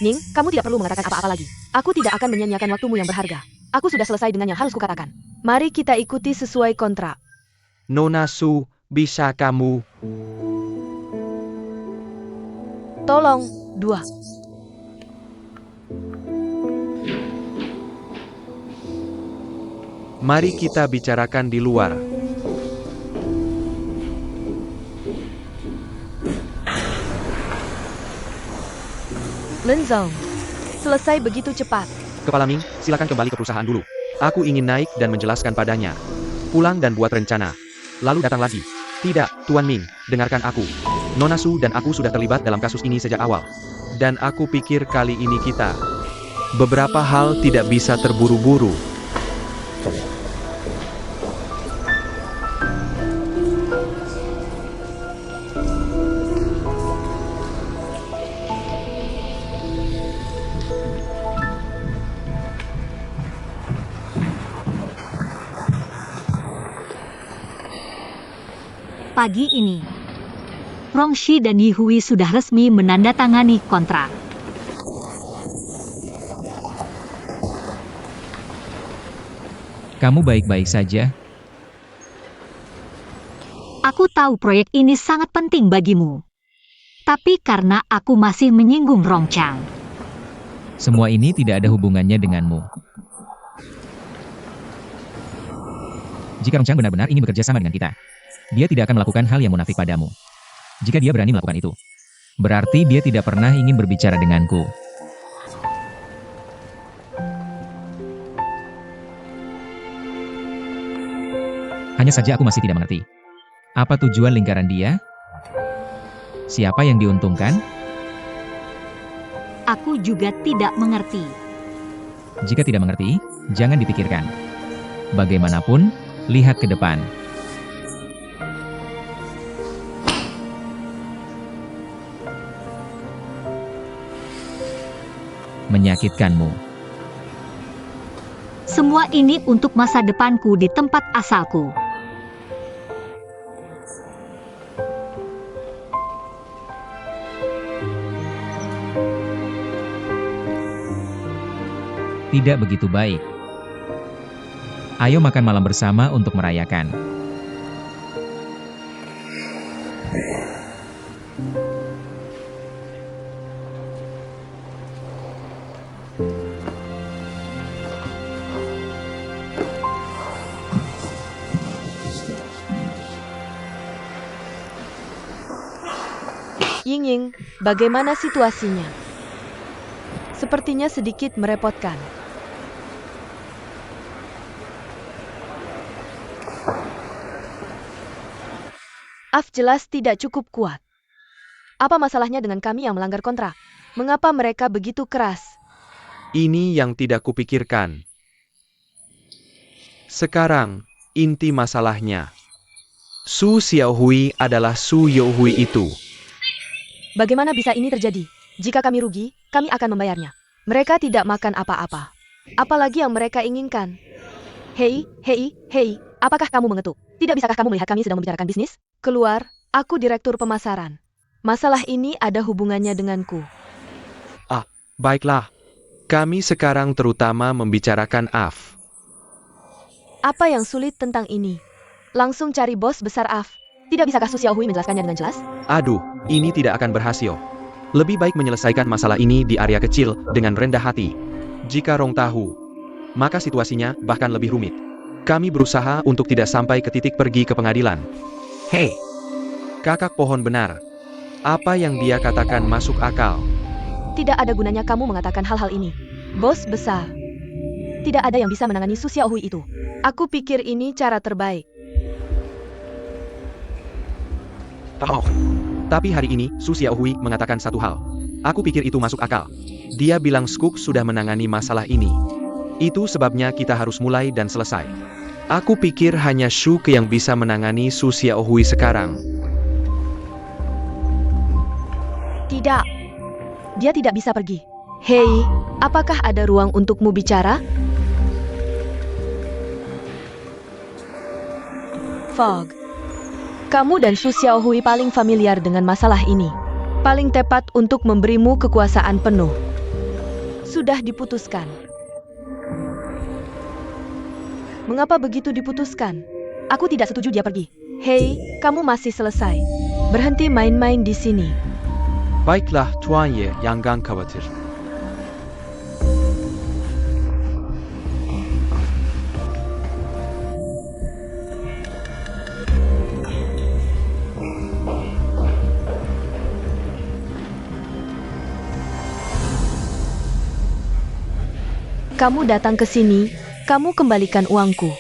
Ning, kamu tidak perlu mengatakan apa-apa lagi. Aku tidak akan menyia-nyiakan waktumu yang berharga. Aku sudah selesai dengan yang harus kukatakan. Mari kita ikuti sesuai kontrak. Nona Su, bisa kamu... Tolong, 2. Mari kita bicarakan di luar. Lin Zong, selesai begitu cepat. Kepala Ming, silakan kembali ke perusahaan dulu. Aku ingin naik dan menjelaskan padanya. Pulang dan buat rencana. Lalu datang lagi. Tidak, Tuan Ming, dengarkan aku. Nona Su dan aku sudah terlibat dalam kasus ini sejak awal. Dan aku pikir kali ini kita... Beberapa hal tidak bisa terburu-buru. Pagi ini, Rongxi dan Yihui sudah resmi menandatangani kontrak. Kamu baik-baik saja? Aku tahu proyek ini sangat penting bagimu. Tapi karena aku masih menyinggung Rongchang, Semua ini tidak ada hubungannya denganmu. Jika Rongchang benar-benar ingin bekerja sama dengan kita, dia tidak akan melakukan hal yang munafik padamu. Jika dia berani melakukan itu, berarti dia tidak pernah ingin berbicara denganku. Hanya saja aku masih tidak mengerti. Apa tujuan lingkaran dia? Siapa yang diuntungkan? aku juga tidak mengerti. Jika tidak mengerti, jangan dipikirkan. Bagaimanapun, lihat ke depan. Menyakitkanmu. Semua ini untuk masa depanku di tempat asalku. Tidak begitu baik. Ayo makan malam bersama untuk merayakan. Ying-Ying, bagaimana situasinya? Sepertinya sedikit merepotkan. Af jelas tidak cukup kuat. Apa masalahnya dengan kami yang melanggar kontrak? Mengapa mereka begitu keras? Ini yang tidak kupikirkan. Sekarang, inti masalahnya. Su Xiaohui adalah Su Youhui itu. Bagaimana bisa ini terjadi? Jika kami rugi, kami akan membayarnya. Mereka tidak makan apa-apa. Apalagi yang mereka inginkan. Hei, apakah kamu mengetuk? Tidak bisakah kamu melihat kami sedang membicarakan bisnis? Keluar, aku direktur pemasaran. Masalah ini ada hubungannya denganku. Baiklah. Kami sekarang terutama membicarakan AF. Apa yang sulit tentang ini? Langsung cari bos besar AF. Tidak bisakah Su Xiaohui menjelaskannya dengan jelas? Aduh, ini tidak akan berhasil. Lebih baik menyelesaikan masalah ini di area kecil dengan rendah hati. Jika Rong tahu, maka situasinya bahkan lebih rumit. Kami berusaha untuk tidak sampai ke titik pergi ke pengadilan. Hei, kakak pohon benar. Apa yang dia katakan masuk akal. Tidak ada gunanya kamu mengatakan hal-hal ini. Bos besar. Tidak ada yang bisa menangani Su Xiaohui itu. Aku pikir ini cara terbaik. Oh, Tapi hari ini, Su Xiaohui mengatakan satu hal. Aku pikir itu masuk akal. Dia bilang Skuk sudah menangani masalah ini. Itu sebabnya kita harus mulai dan selesai. Aku pikir hanya Shu Ke yang bisa menangani Su Xiaohui sekarang. Tidak. Dia tidak bisa pergi. Hei, apakah ada ruang untukmu bicara? Fog. Kamu dan Su Xiaohui paling familiar dengan masalah ini. Paling tepat untuk memberimu kekuasaan penuh. Sudah diputuskan. Mengapa begitu diputuskan? Aku tidak setuju dia pergi. Hei, kamu masih selesai. Berhenti main-main di sini. Baiklah, Tuan Ye, jangan khawatir. Kamu datang ke sini, kamu kembalikan uangku.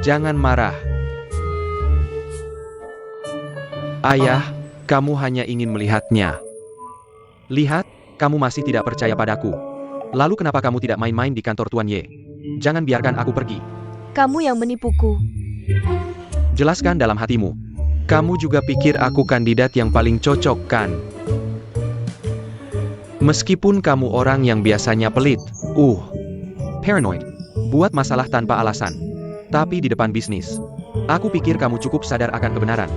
Jangan marah. Ayah, kamu hanya ingin melihatnya. Lihat, kamu masih tidak percaya padaku. Lalu kenapa kamu tidak main-main di kantor Tuan Ye? Jangan biarkan aku pergi. Kamu yang menipuku. Jelaskan dalam hatimu. Kamu juga pikir aku kandidat yang paling cocok, kan? Meskipun kamu orang yang biasanya pelit, paranoid, buat masalah tanpa alasan. Tapi di depan bisnis, aku pikir kamu cukup sadar akan kebenaran.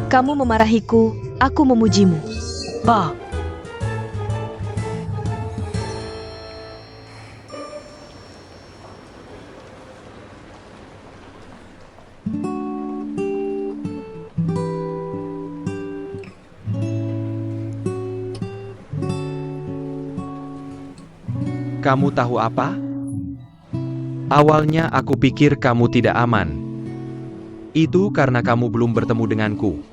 Kamu memarahiku, aku memujimu. Bah. Kamu tahu apa? Awalnya aku pikir kamu tidak aman. Itu karena kamu belum bertemu denganku.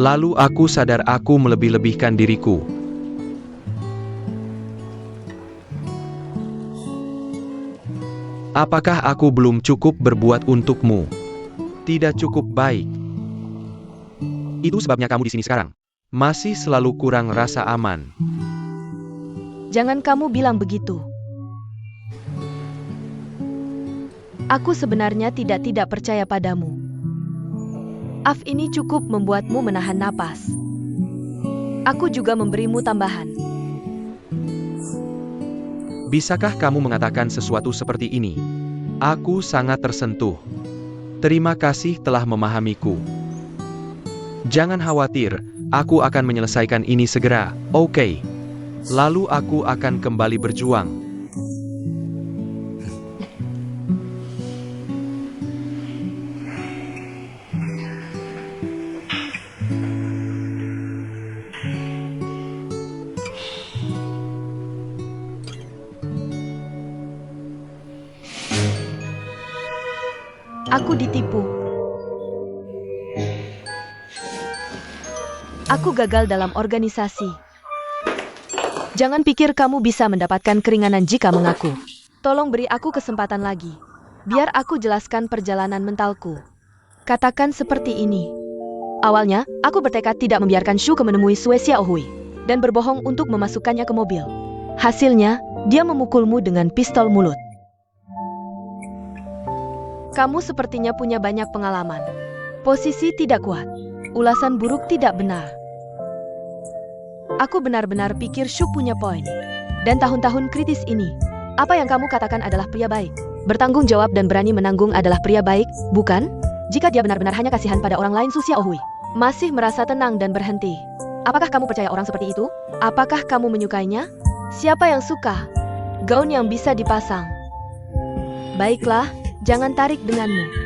Lalu aku sadar aku melebih-lebihkan diriku. Apakah aku belum cukup berbuat untukmu? Tidak cukup baik. Itu sebabnya kamu di sini sekarang. Masih selalu kurang rasa aman. Jangan kamu bilang begitu. Aku sebenarnya tidak percaya padamu. Af ini cukup membuatmu menahan napas. Aku juga memberimu tambahan. Bisakah kamu mengatakan sesuatu seperti ini? Aku sangat tersentuh. Terima kasih telah memahamiku. Jangan khawatir, aku akan menyelesaikan ini segera, oke? Lalu aku akan kembali berjuang. Aku ditipu. Aku gagal dalam organisasi. Jangan pikir kamu bisa mendapatkan keringanan jika mengaku. Tolong beri aku kesempatan lagi. Biar aku jelaskan perjalanan mentalku. Katakan seperti ini. Awalnya, aku bertekad tidak membiarkan Shu Ke menemui Su Xiaohui dan berbohong untuk memasukkannya ke mobil. Hasilnya, dia memukulmu dengan pistol mulut. Kamu sepertinya punya banyak pengalaman. Posisi tidak kuat. Ulasan buruk tidak benar. Aku benar-benar pikir Shu punya poin. Dan tahun-tahun kritis ini, apa yang kamu katakan adalah pria baik. Bertanggung jawab dan berani menanggung adalah pria baik, bukan? Jika dia benar-benar hanya kasihan pada orang lain, Su Xiaohui masih merasa tenang dan berhenti. Apakah kamu percaya orang seperti itu? Apakah kamu menyukainya? Siapa yang suka? Gaun yang bisa dipasang. Baiklah, jangan tarik denganmu.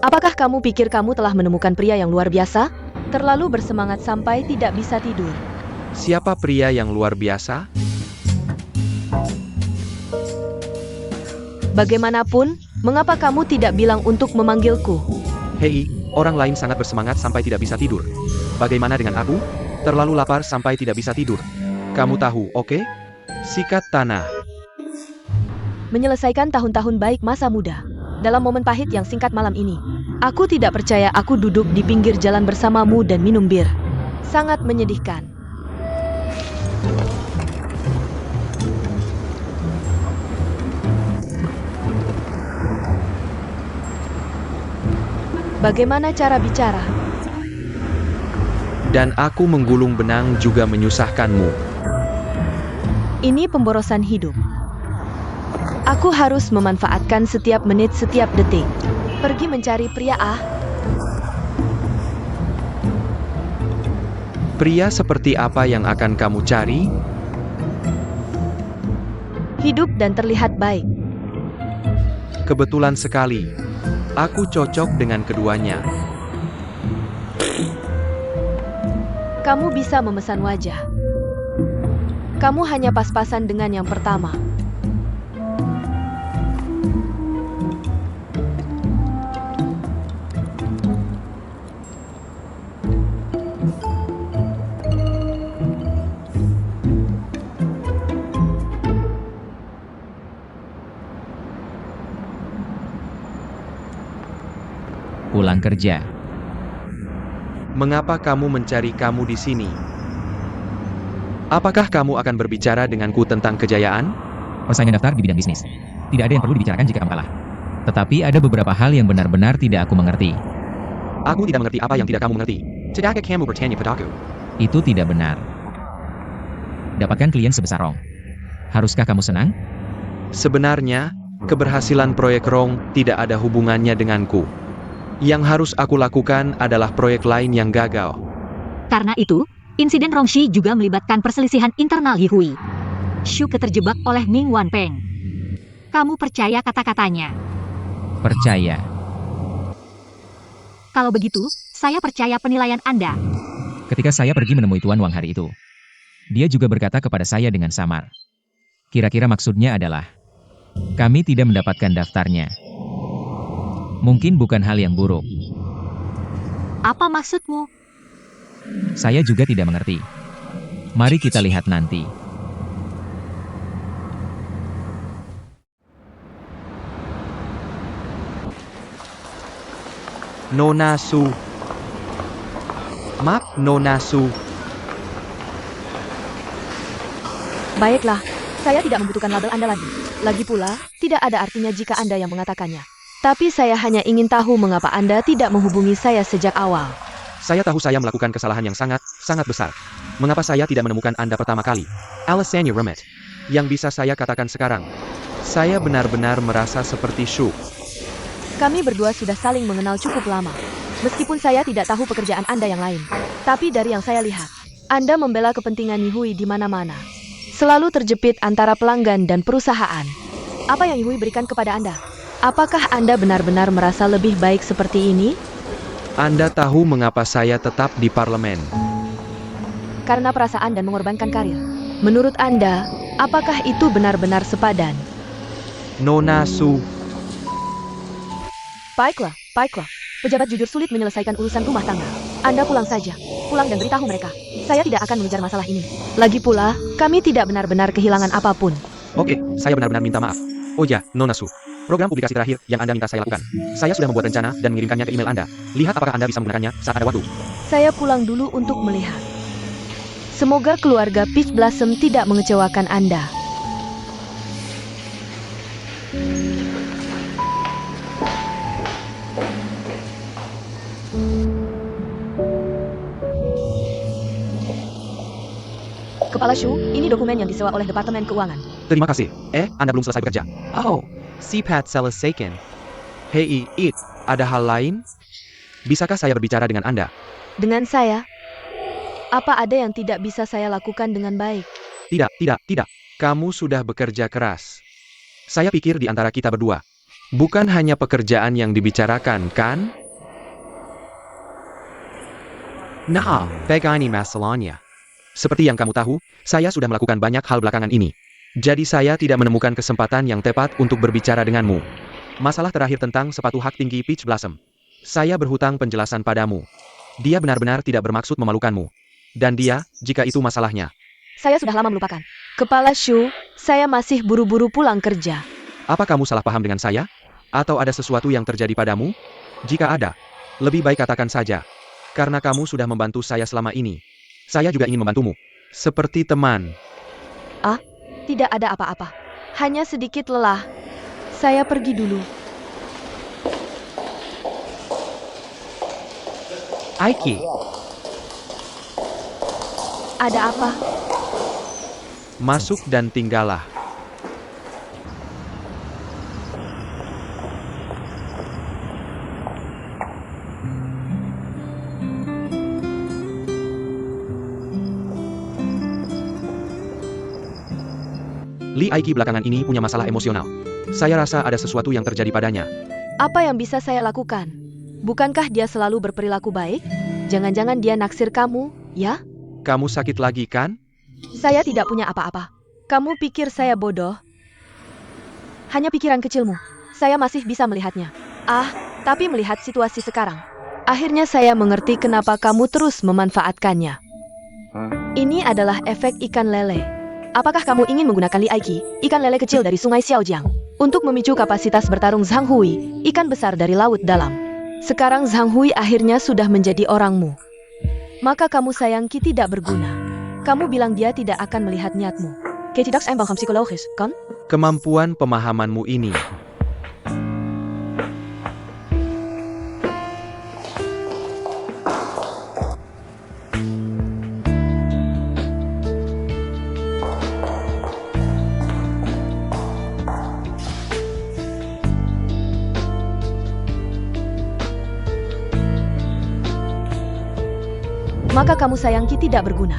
Apakah kamu pikir kamu telah menemukan pria yang luar biasa? Terlalu bersemangat sampai tidak bisa tidur. Siapa pria yang luar biasa? Bagaimanapun, mengapa kamu tidak bilang untuk memanggilku? Hei, orang lain sangat bersemangat sampai tidak bisa tidur. Bagaimana dengan aku? Terlalu lapar sampai tidak bisa tidur. Kamu tahu, oke? Sikat tanah. Menyelesaikan tahun-tahun baik masa muda. Dalam momen pahit yang singkat malam ini, aku tidak percaya aku duduk di pinggir jalan bersamamu dan minum bir. Sangat menyedihkan. Bagaimana cara bicara? Dan aku menggulung benang juga menyusahkanmu. Ini pemborosan hidup. Aku harus memanfaatkan setiap menit, setiap detik. Pergi mencari pria Pria seperti apa yang akan kamu cari? hidup dan terlihat baik. Kebetulan sekali. Aku cocok dengan keduanya. Kamu bisa memesan wajah. Kamu hanya pas-pasan dengan yang pertama. Pulang kerja. Mengapa kamu mencari kamu di sini? Apakah kamu akan berbicara denganku tentang kejayaan? Persaingan daftar di bidang bisnis. Tidak ada yang perlu dibicarakan jika kamu kalah. Tetapi ada beberapa hal yang benar-benar tidak aku mengerti. Aku tidak mengerti apa yang tidak kamu mengerti. Tidak kamu bertanya padaku. Itu tidak benar. Dapatkan klien sebesar Rong. Haruskah kamu senang? Sebenarnya, keberhasilan proyek Rong tidak ada hubungannya denganku. Yang harus aku lakukan adalah proyek lain yang gagal. Karena itu, insiden Rongxi juga melibatkan perselisihan internal Yihui. Shu terjebak oleh Ning Wanpeng. Kamu percaya kata-katanya? Percaya. Kalau begitu, saya percaya penilaian Anda. Ketika saya pergi menemui Tuan Wang hari itu, dia juga berkata kepada saya dengan samar. Kira-kira maksudnya adalah, kami tidak mendapatkan daftarnya. Mungkin bukan hal yang buruk. Apa maksudmu? Saya juga tidak mengerti. Mari kita lihat nanti. Nona Su. Maaf, Nona Su. Baiklah, saya tidak membutuhkan label Anda lagi. Lagi pula, tidak ada artinya jika Anda yang mengatakannya. Tapi saya hanya ingin tahu mengapa Anda tidak menghubungi saya sejak awal. Saya tahu saya melakukan kesalahan yang sangat besar. Mengapa saya tidak menemukan Anda pertama kali? Alasannya Remet. Yang bisa saya katakan sekarang. Saya benar-benar merasa seperti Shu. Kami berdua sudah saling mengenal cukup lama. Meskipun saya tidak tahu pekerjaan Anda yang lain. Tapi dari yang saya lihat, Anda membela kepentingan Yihui di mana-mana. Selalu terjepit antara pelanggan dan perusahaan. Apa yang Yihui berikan kepada Anda? Apakah Anda benar-benar merasa lebih baik seperti ini? Anda tahu mengapa saya tetap di parlemen? Karena perasaan dan mengorbankan karir. Menurut Anda, apakah itu benar-benar sepadan? Nona Su. Baiklah. Pejabat jujur sulit menyelesaikan urusan rumah tangga. Anda pulang saja. Pulang dan beritahu mereka. Saya tidak akan mengejar masalah ini. Lagi pula, kami tidak benar-benar kehilangan apapun. Oke, saya benar-benar minta maaf. Oh ya, Nona Su. Program publikasi terakhir yang Anda minta saya lakukan. Saya sudah membuat rencana dan mengirimkannya ke email Anda. Lihat apakah Anda bisa menggunakannya saat ada waktu. Saya pulang dulu untuk melihat. Semoga keluarga Peach Blossom tidak mengecewakan Anda. Kepala Shu, ini dokumen yang disewa oleh Departemen Keuangan. Terima kasih. Anda belum selesai bekerja. Oh, Sipat selesaikan. Hei, ada hal lain? Bisakah saya berbicara dengan Anda? Dengan saya? Apa ada yang tidak bisa saya lakukan dengan baik? Tidak. Kamu sudah bekerja keras. Saya pikir di antara kita berdua, Bukan hanya pekerjaan yang dibicarakan, kan? Nah, begini masalahnya. Seperti yang kamu tahu, saya sudah melakukan banyak hal belakangan ini. Jadi saya tidak menemukan kesempatan yang tepat untuk berbicara denganmu. Masalah terakhir tentang sepatu hak tinggi Peach Blossom. Saya berhutang penjelasan padamu. Dia benar-benar tidak bermaksud memalukanmu. Dan dia, jika itu masalahnya. Saya sudah lama melupakan. Kepala Shu, saya masih buru-buru pulang kerja. Apa kamu salah paham dengan saya? Atau ada sesuatu yang terjadi padamu? Jika ada, lebih baik katakan saja. Karena kamu sudah membantu saya selama ini. Saya juga ingin membantumu. Seperti teman. Tidak ada apa-apa. Hanya sedikit lelah. Saya pergi dulu. Aiki. Ada apa? Masuk dan tinggallah. Li Aiki belakangan ini punya masalah emosional. Saya rasa ada sesuatu yang terjadi padanya. Apa yang bisa saya lakukan? Bukankah dia selalu berperilaku baik? Jangan-jangan dia naksir kamu, ya? Kamu sakit lagi, kan? Saya tidak punya apa-apa. Kamu pikir saya bodoh? Hanya pikiran kecilmu. Saya masih bisa melihatnya. Tapi melihat situasi sekarang. Akhirnya saya mengerti kenapa kamu terus memanfaatkannya. Ini adalah efek ikan lele. Apakah kamu ingin menggunakan Li Aiki, ikan lele kecil dari sungai Xiaojiang, untuk memicu kapasitas bertarung Zhang Hui, ikan besar dari laut dalam? Sekarang Zhang Hui akhirnya sudah menjadi orangmu. Maka kamu sayangki tidak berguna. Kamu bilang dia tidak akan melihat niatmu. Kayak tidak seimbang psikologis, kan? Kemampuan pemahamanmu ini. Maka kamu sayangki tidak berguna.